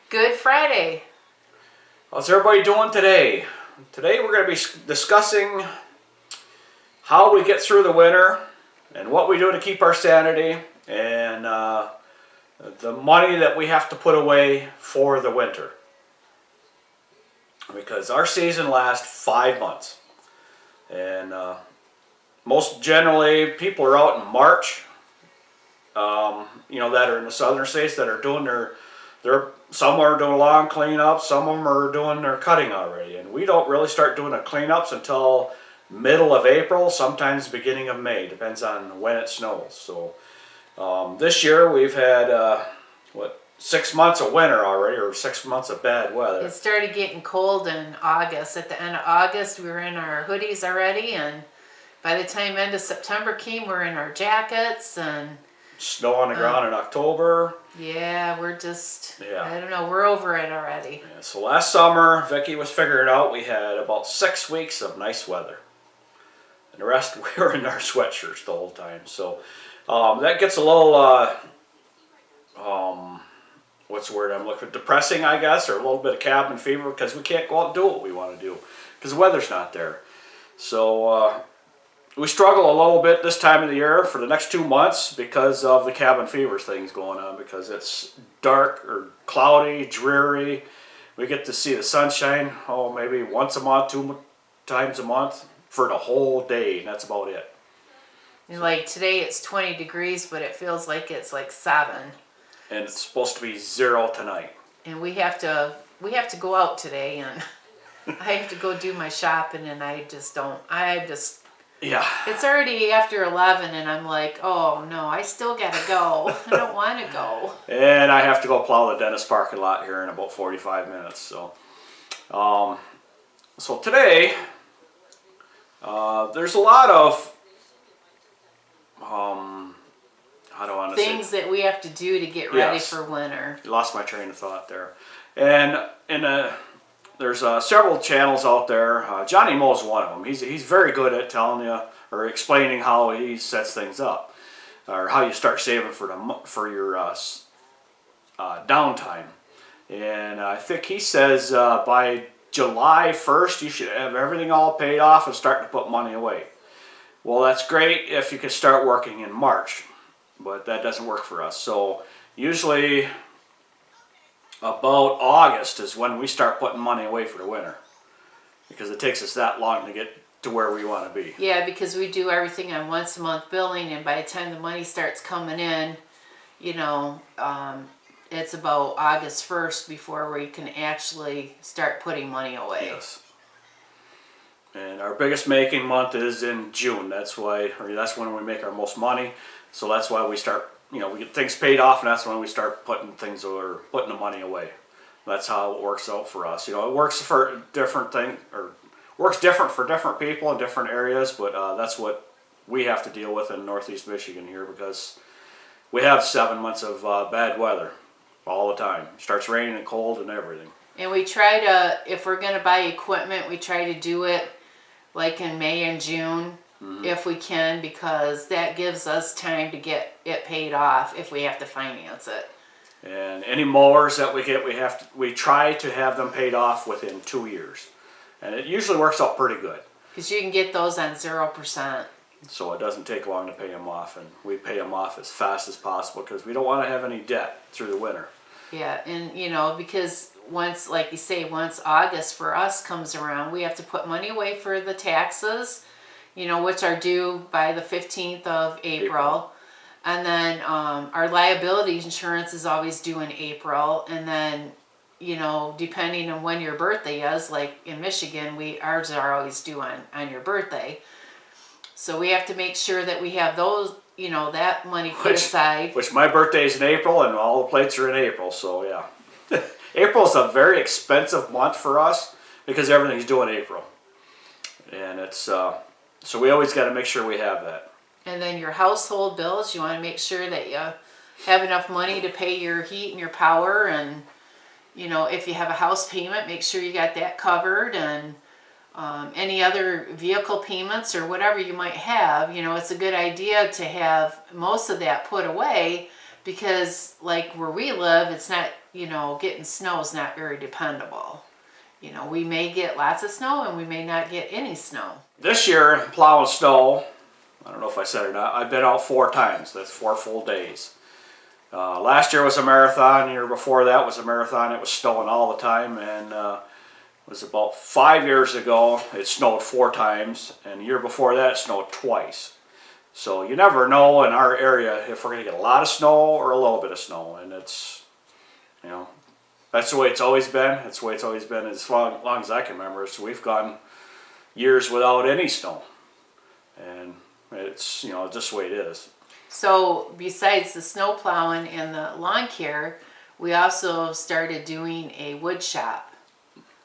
Good Friday. How's everybody doing today? Today we're going to be discussing how we get through the winter and what we do to keep our sanity and the money that we have to put away for the winter. Because our season lasts 5 months. And most generally people are out in March, that are in the southern states that are doing some are doing lawn cleanup, some of them are doing their cutting already. And we don't really start doing the cleanups until middle of April, sometimes beginning of May, depends on when it snows. So this year we've had, 6 months of winter already, or 6 months of bad weather. It started getting cold in August. At the end of August, we were in our hoodies already, and by the time end of September came, we're in our jackets and Snow on the ground in October. yeah, we're just, I don't know, we're over it already. Yeah, so last summer, Vicki was figuring out we had about 6 weeks of nice weather. And the rest, we were in our sweatshirts the whole time. So that gets a little, what's the word I'm looking for? Depressing, I guess, or a little bit of cabin fever because we can't go out and do what we want to do because the weather's not there. So we struggle a little bit this time of the year for the next 2 months because of the cabin fever things going on, because it's dark or cloudy, dreary. We get to see the sunshine, maybe once a month, 2 times a month for the whole day, and that's about it. And like today it's 20 degrees, but it feels like it's like 7. And it's supposed to be 0 tonight. And we have to go out today, and I have to go do my shopping, and Yeah. It's already after 11, and I'm like, oh no, I still gotta go. I don't want to go. And I have to go plow the dentist parking lot here in about 45 minutes. So, today, there's a lot of, how do I want to say? Things that we have to do to get ready for winter. Lost my train of thought there. And there's several channels out there. Johnny Moe's one of them. He's very good at telling you or explaining how he sets things up, or how you start saving for your downtime. And I think he says by July 1st you should have everything all paid off and start to put money away. Well, that's great if you can start working in March, but that doesn't work for us. So usually about August is when we start putting money away for the winter, because it takes us that long to get to where we want to be. Yeah, because we do everything on once a month billing, and by the time the money starts coming in, it's about August 1st before we can actually start putting money away. Yes. And our biggest making month is in June. That's when we make our most money. So that's why we start, we get things paid off, and that's when we start putting the money away. That's how it works out for us. It works for different things, or works different for different people in different areas, but that's what we have to deal with in Northeast Michigan here, because we have 7 months of bad weather all the time. It starts raining and cold and everything. And we try to, if we're going to buy equipment, we try to do it like in May and June. Mm-hmm. If we can, because that gives us time to get it paid off if we have to finance it. And any mowers that we get, we try to have them paid off within 2 years, and it usually works out pretty good. Because you can get those on 0%. So it doesn't take long to pay them off, and we pay them off as fast as possible because we don't want to have any debt through the winter. Yeah, and because once, like you say, once August for us comes around, we have to put money away for the taxes, which are due by the 15th of April. And then our liability insurance is always due in April. And then, depending on when your birthday is, like in Michigan, ours are always due on your birthday. So we have to make sure that we have those, that money put aside. Which my birthday is in April, and all the plates are in April, so yeah. April is a very expensive month for us because everything's due in April. And it's, so we always got to make sure we have that. And then your household bills, you want to make sure that you have enough money to pay your heat and your power. And, if you have a house payment, make sure you got that covered. And any other vehicle payments or whatever you might have, it's a good idea to have most of that put away, because like where we live, it's not, getting snow is not very dependable. We may get lots of snow and we may not get any snow. This year, plowing snow, I don't know if I said it or not, I've been out 4 times. That's 4 full days. Last year was a marathon. The year before that was a marathon. It was snowing all the time. And it was about 5 years ago, it snowed 4 times. And the year before that, it snowed twice. So you never know in our area if we're going to get a lot of snow or a little bit of snow. And it's, that's the way it's always been. That's the way it's always been as long as I can remember. So we've gone years without any snow. And it's, just the way it is. So besides the snow plowing and the lawn care, we also started doing a wood shop.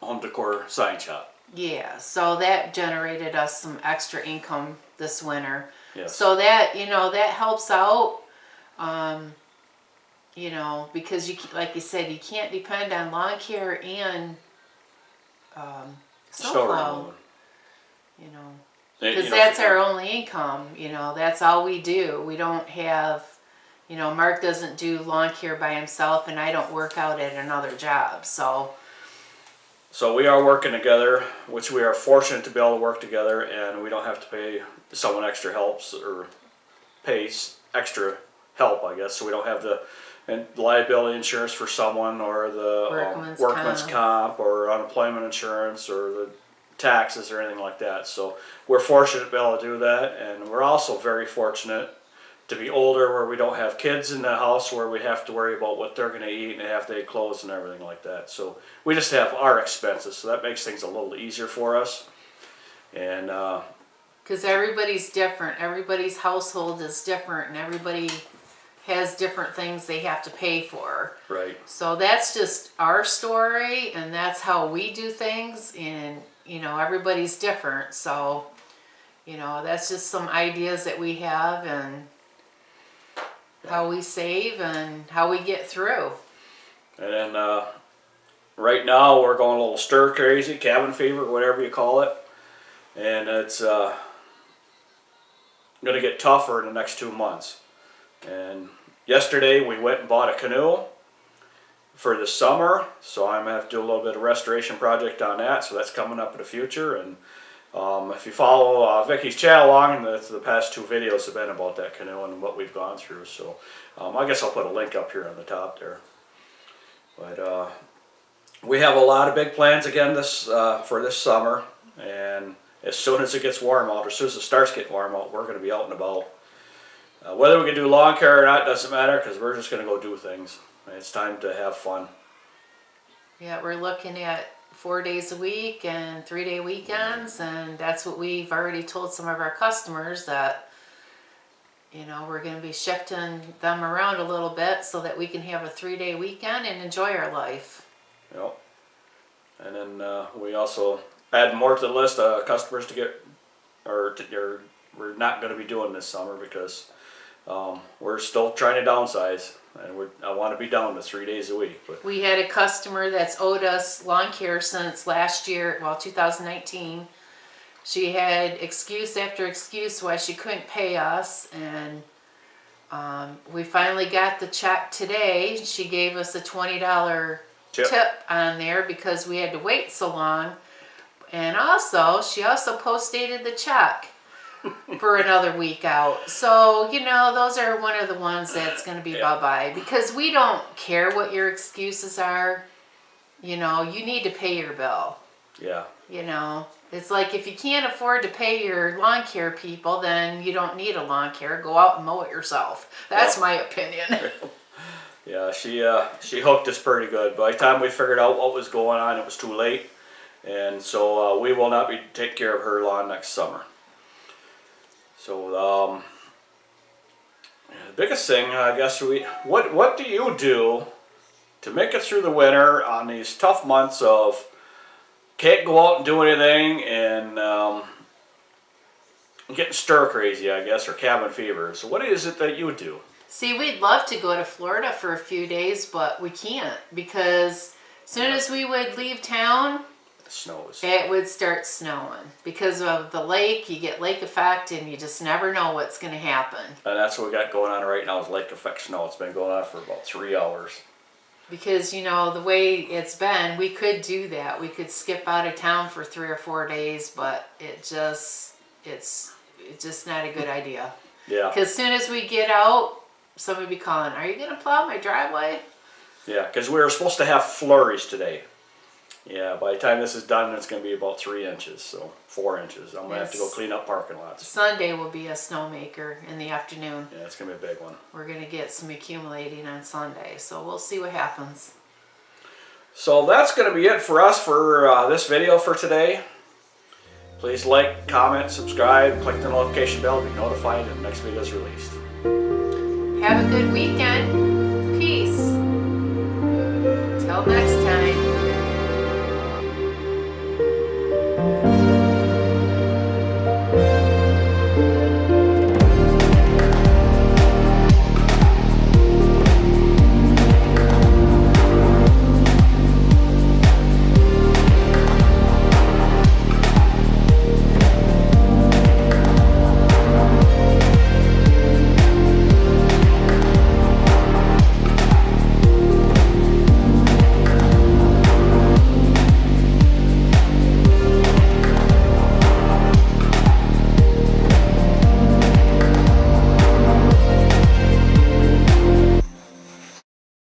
Home decor sign shop. Yeah, so that generated us some extra income this winter. Yes. So that, that helps out. Because like you said, you can't depend on lawn care and snow plow. removal. Because that's our only income. That's all we do. We don't have, Mark doesn't do lawn care by himself, and I don't work out at another job. So we are working together, which we are fortunate to be able to work together, and we don't have to pay someone extra helps or pay extra help, I guess. So we don't have the liability insurance for someone or the workman's comp or unemployment insurance or the taxes or anything like that. So we're fortunate to be able to do that, and we're also very fortunate to be older where we don't have kids in the house where we have to worry about what they're going to eat and they have to eat clothes and everything like that. So we just have our expenses, so that makes things a little easier for us. And because everybody's different, everybody's household is different, and everybody has different things they have to pay for. right. So that's just our story, and that's how we do things, and everybody's different. So that's just some ideas that we have and how we save and how we get through. And then right now we're going a little stir crazy, cabin fever, whatever you call it. And it's going to get tougher in the next 2 months. And yesterday we went and bought a canoe for the summer, so I'm going to have to do a little bit of restoration project on that, so that's coming up in the future. And if you follow Vicki's channel along, the past 2 videos have been about that canoe and what we've gone through. So I guess I'll put a link up here on the top there. But we have a lot of big plans again for this summer, and as soon as it gets warm out, or as soon as it starts getting warm out, we're going to be out and about. Whether we can do lawn care or not doesn't matter, because we're just going to go do things. It's time to have fun. Yeah, we're looking at 4 days a week and 3-day weekends, and that's what we've already told some of our customers, that we're going to be shifting them around a little bit so that we can have a 3-day weekend and enjoy our life. Yep. And then we also add more to the list of customers to get, we're not going to be doing this summer because we're still trying to downsize, and I want to be down to 3 days a week. But we had a customer that's owed us lawn care since last year, 2019. She had excuse after excuse why she couldn't pay us, and we finally got the check today. She gave us a $20 tip on there because we had to wait so long. And also, she also post-dated the check for another week out. So, those are one of the ones that's going to be bye-bye, because we don't care what your excuses are. You need to pay your bill. yeah. It's like if you can't afford to pay your lawn care people, then you don't need a lawn care. Go out and mow it yourself. That's my opinion. Yeah, she hooked us pretty good. By the time we figured out what was going on, it was too late. And so we will not be taking care of her lawn next summer. So the biggest thing, I guess, what do you do to make it through the winter on these tough months of can't go out and do anything and getting stir crazy, I guess, or cabin fever? So what is it that you do? See, we'd love to go to Florida for a few days, but we can't, because as soon as we would leave town, snows. it would start snowing because of the lake. You get lake effect, and you just never know what's going to happen. And that's what we got going on right now is lake effect snow. It's been going on for about 3 hours. Because, you know, the way it's been, we could do that. We could skip out of town for 3 or 4 days, but it's just not a good idea. Yeah. Because as soon as we get out, somebody will be calling, are you going to plow my driveway? Yeah, because we were supposed to have flurries today. Yeah, by the time this is done, it's going to be about 3 inches, so 4 inches. I'm going to have to go clean up parking lots. Sunday will be a snowmaker in the afternoon. Yeah, it's going to be a big one. We're going to get some accumulating on Sunday, so we'll see what happens. So that's going to be it for us for this video for today. Please like, comment, subscribe, click the notification bell to be notified when the next video is released. Have a good weekend. Peace. Till next time.